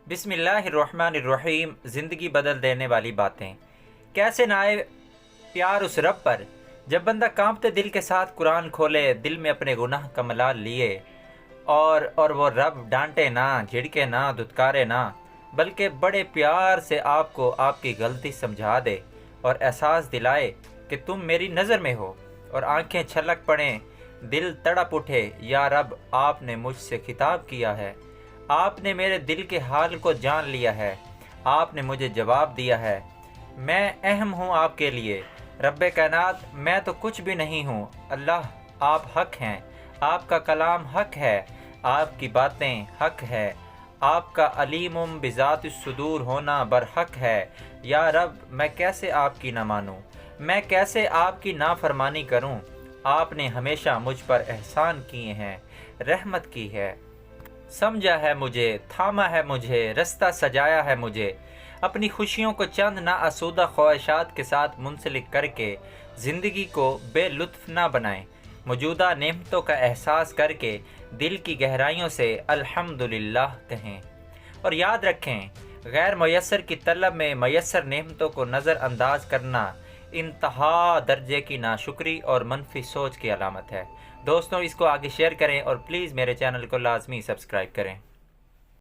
بسم اللہ الرحمن الرحیم۔ زندگی بدل دینے والی باتیں۔ کیسے نہ آئے پیار اس رب پر جب بندہ کانپتے دل کے ساتھ قرآن کھولے، دل میں اپنے گناہ کا ملال لیے، اور وہ رب ڈانٹے نہ، جھڑکے نہ، دھتکارے نہ، بلکہ بڑے پیار سے آپ کو آپ کی غلطی سمجھا دے اور احساس دلائے کہ تم میری نظر میں ہو، اور آنکھیں چھلک پڑیں، دل تڑپ اٹھے، یا رب آپ نے مجھ سے خطاب کیا ہے، آپ نے میرے دل کے حال کو جان لیا ہے، آپ نے مجھے جواب دیا ہے، میں اہم ہوں آپ کے لیے، رب کائنات میں تو کچھ بھی نہیں ہوں، اللہ آپ حق ہیں، آپ کا کلام حق ہے، آپ کی باتیں حق ہے، آپ کا علیم بذات الصدور ہونا برحق ہے، یا رب میں کیسے آپ کی نہ مانوں، میں کیسے آپ کی نافرمانی کروں، آپ نے ہمیشہ مجھ پر احسان کیے ہیں، رحمت کی ہے، سمجھا ہے مجھے، تھاما ہے مجھے، رستہ سجایا ہے مجھے، اپنی خوشیوں کو چند نا آسودہ خواہشات کے ساتھ منسلک کر کے زندگی کو بے لطف نہ بنائیں، موجودہ نعمتوں کا احساس کر کے دل کی گہرائیوں سے الحمدللہ کہیں، اور یاد رکھیں غیر میسر کی طلب میں میسر نعمتوں کو نظر انداز کرنا انتہا درجے کی ناشکری اور منفی سوچ کی علامت ہے۔ دوستوں، اس کو آگے شیئر کریں اور پلیز میرے چینل کو لازمی سبسکرائب کریں۔